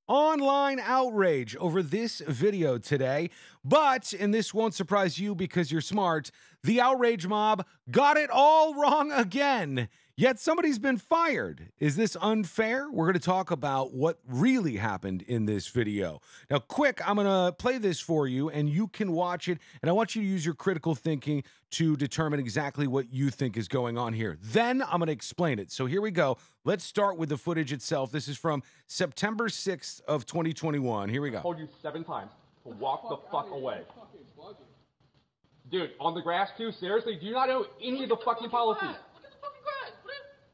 Online outrage over this video today, but, and this won't surprise you because you're smart, the outrage mob got it all wrong again. Yet somebody's been fired. Is this unfair? We're going to talk about what really happened in this video. Now, quick, I'm going to play this for you, and you can watch it, and I want you to use your critical thinking to determine exactly what you think is going on here. Then I'm going to explain it. So here we go. Let's start with the footage itself. This is from September 6th of 2021. Here we go. I told you 7 times to walk the fuck away. Dude, on the grass too? Seriously? Do you not know any of the fucking policies? Look at the fucking grass.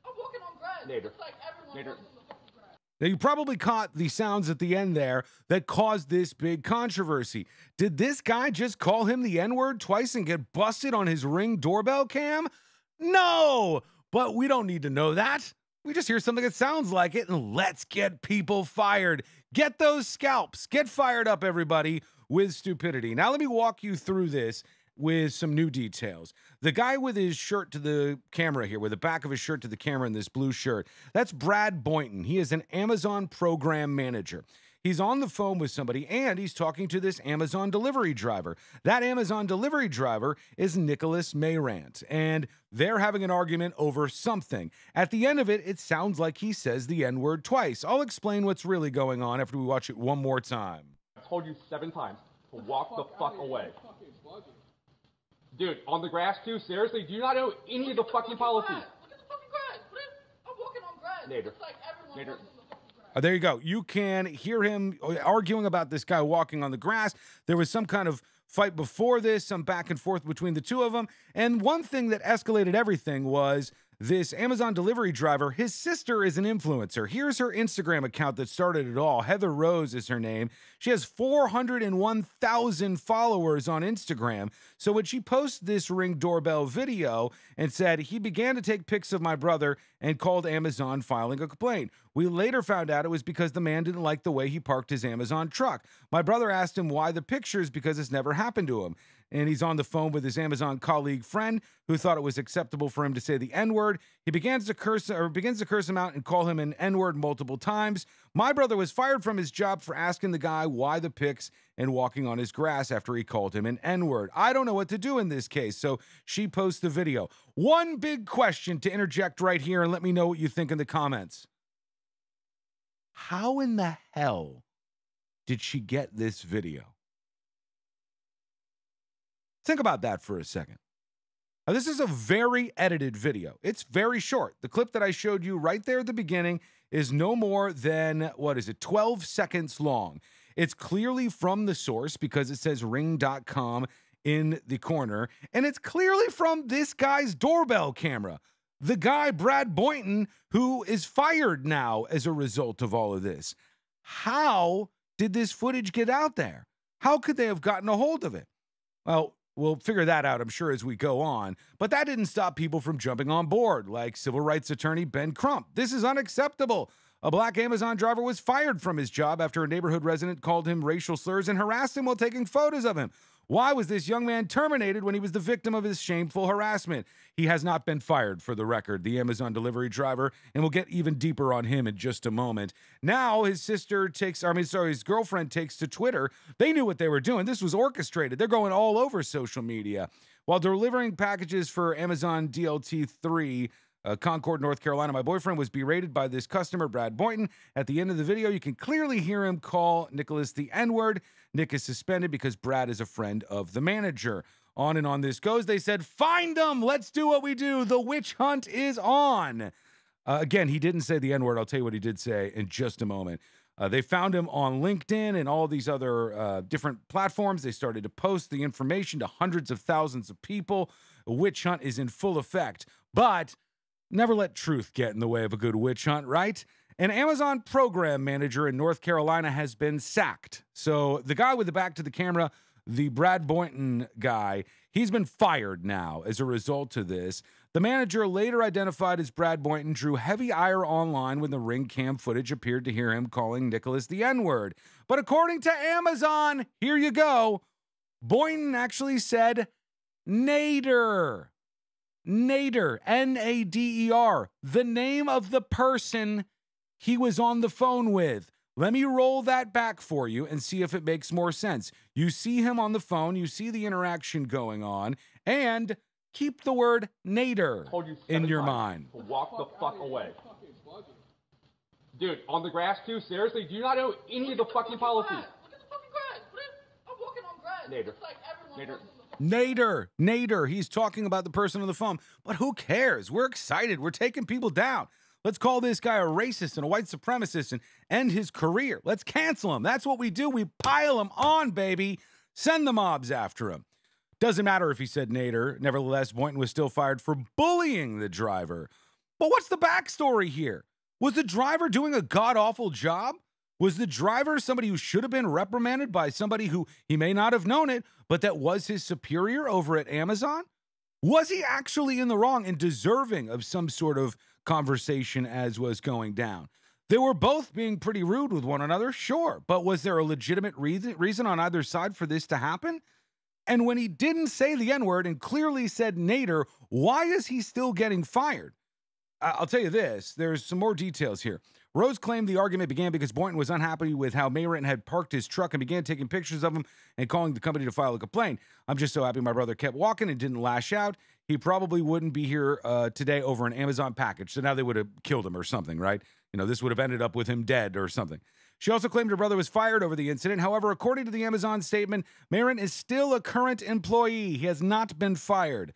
I'm walking on grass. Nader. It's like everyone walks on the fucking grass. Now, you probably caught the sounds at the end there that caused this big controversy. Did this guy just call him the N-word twice and get busted on his Ring doorbell cam? No, but we don't need to know that. We just hear something that sounds like it, and let's get people fired. Get those scalps. Get fired up, everybody, with stupidity. Now, let me walk you through this with some new details. The guy with his shirt to the camera here, with the back of his shirt to the camera in this blue shirt, that's Brad Boynton. He is an Amazon program manager. He's on the phone with somebody, and he's talking to this Amazon delivery driver. That Amazon delivery driver is Nicholas Mayrant, and they're having an argument over something. At the end of it, it sounds like he says the N-word twice. I'll explain what's really going on after we watch it one more time. I told you 7 times to walk the fuck away. Dude, on the grass too? Seriously? Do you not know any of the fucking policies? Look at the fucking grass. I'm walking on grass. Nader. It's like everyone walks on the fucking grass. There you go. You can hear him arguing about this guy walking on the grass. There was some kind of fight before this, some back and forth between the two of them. And one thing that escalated everything was this Amazon delivery driver. His sister is an influencer. Here's her Instagram account that started it all. Heather Rose is her name. She has 401,000 followers on Instagram. So when she posted this Ring doorbell video and said, he began to take pics of my brother and called Amazon, filing a complaint. We later found out it was because the man didn't like the way he parked his Amazon truck. My brother asked him why the pictures, because it's never happened to him. And he's on the phone with his Amazon colleague friend who thought it was acceptable for him to say the N-word. He begins to curse him out and call him an N-word multiple times. My brother was fired from his job for asking the guy why the pics and walking on his grass after he called him an N-word. I don't know what to do in this case, so she posts the video. One big question to interject right here, and let me know what you think in the comments. How in the hell did she get this video? Think about that for a second. Now, this is a very edited video. It's very short. The clip that I showed you right there at the beginning is no more than, 12 seconds long. It's clearly from the source because it says ring.com in the corner, and it's clearly from this guy's doorbell camera. The guy, Brad Boynton, who is fired now as a result of all of this. How did this footage get out there? How could they have gotten a hold of it? Well, we'll figure that out, I'm sure, as we go on. But that didn't stop people from jumping on board, like civil rights attorney Ben Crump. This is unacceptable. A black Amazon driver was fired from his job after a neighborhood resident called him racial slurs and harassed him while taking photos of him. Why was this young man terminated when he was the victim of his shameful harassment? He has not been fired, for the record, the Amazon delivery driver, and we'll get even deeper on him in just a moment. Now his girlfriend takes to Twitter. They knew what they were doing. This was orchestrated. They're going all over social media. While delivering packages for Amazon DLT3, Concord, North Carolina, my boyfriend was berated by this customer, Brad Boynton. At the end of the video, you can clearly hear him call Nicholas the N-word. Nick is suspended because Brad is a friend of the manager. On and on this goes. They said, find them. Let's do what we do. The witch hunt is on. Again, he didn't say the N-word. I'll tell you what he did say in just a moment. They found him on LinkedIn and all these other different platforms. They started to post the information to hundreds of thousands of people. A witch hunt is in full effect. But never let truth get in the way of a good witch hunt, right? An Amazon program manager in North Carolina has been sacked. So the guy with the back to the camera, the Brad Boynton guy, he's been fired now as a result of this. The manager, later identified as Brad Boynton, drew heavy ire online when the Ring cam footage appeared to hear him calling Nicholas the N-word. But according to Amazon, here you go, Boynton actually said Nader. Nader, N-A-D-E-R, the name of the person he was on the phone with. Let me roll that back for you and see if it makes more sense. You see him on the phone, you see the interaction going on, and keep the word Nader Told you in 7 your times mind. to walk the fuck away. Dude, on the grass too? Seriously, do you not know any of the fucking policies? Look at the fucking grass. I'm walking on grass. Nader. Just like everyone else Nader. on the Nader. He's talking about the person on the phone. But who cares? We're excited. We're taking people down. Let's call this guy a racist and a white supremacist and end his career. Let's cancel him. That's what we do. We pile him on, baby. Send the mobs after him. Doesn't matter if he said Nader. Nevertheless, Boynton was still fired for bullying the driver. But what's the backstory here? Was the driver doing a god-awful job? Was the driver somebody who should have been reprimanded by somebody who he may not have known it, but that was his superior over at Amazon? Was he actually in the wrong and deserving of some sort of conversation as was going down? They were both being pretty rude with one another, sure, but was there a legitimate reason on either side for this to happen? And when he didn't say the N-word and clearly said Nader, why is he still getting fired? I'll tell you this, there's some more details here. Rose claimed the argument began because Boynton was unhappy with how Mayron had parked his truck and began taking pictures of him and calling the company to file a complaint. I'm just so happy my brother kept walking and didn't lash out. He probably wouldn't be here today over an Amazon package. So now they would have killed him or something, right? You know, this would have ended up with him dead or something. She also claimed her brother was fired over the incident. However, according to the Amazon statement, Mayron is still a current employee. He has not been fired.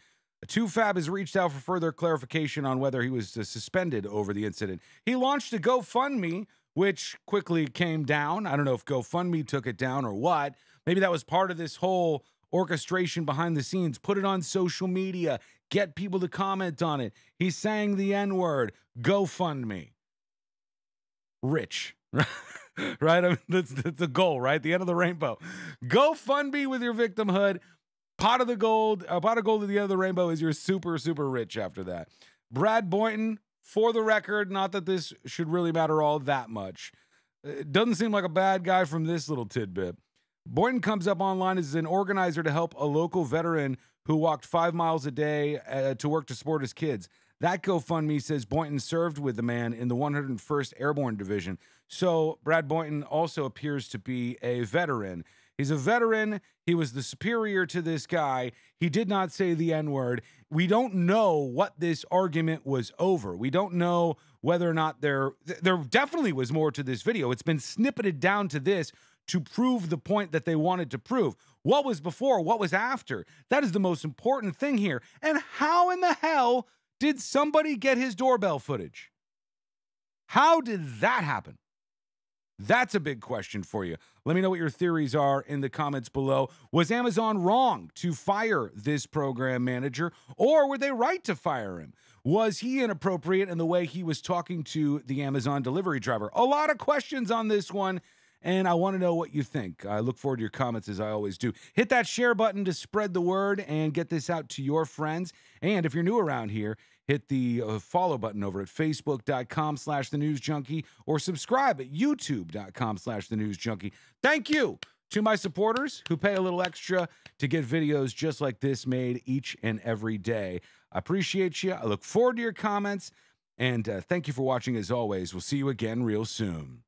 2Fab has reached out for further clarification on whether he was suspended over the incident. He launched a GoFundMe, which quickly came down. I don't know if GoFundMe took it down or what. Maybe that was part of this whole orchestration behind the scenes. Put it on social media. Get people to comment on it. He's saying the N-word. GoFundMe. Rich. Right? I mean, that's the goal, right? The end of the rainbow. GoFundMe with your victimhood. Pot of gold at the end of the rainbow is you're super, super rich after that. Brad Boynton, for the record, not that this should really matter all that much. It doesn't seem like a bad guy from this little tidbit. Boynton comes up online as an organizer to help a local veteran who walked 5 miles a day to work to support his kids. That GoFundMe says Boynton served with the man in the 101st Airborne Division. So Brad Boynton also appears to be a veteran. He's a veteran. He was the superior to this guy. He did not say the N-word. We don't know what this argument was over. We don't know whether or not there definitely was more to this video. It's been snippeted down to this to prove the point that they wanted to prove. What was before? What was after? That is the most important thing here. And how in the hell did somebody get his doorbell footage? How did that happen? That's a big question for you. Let me know what your theories are in the comments below. Was Amazon wrong to fire this program manager, or were they right to fire him? Was he inappropriate in the way he was talking to the Amazon delivery driver? A lot of questions on this one, and I want to know what you think. I look forward to your comments as I always do. Hit that share button to spread the word and get this out to your friends. And if you're new around here, hit the follow button over at facebook.com/thenewsjunkie or subscribe at youtube.com/thenewsjunkie. Thank you to my supporters who pay a little extra to get videos just like this made each and every day. I appreciate you. I look forward to your comments. And thank you for watching as always. We'll see you again real soon.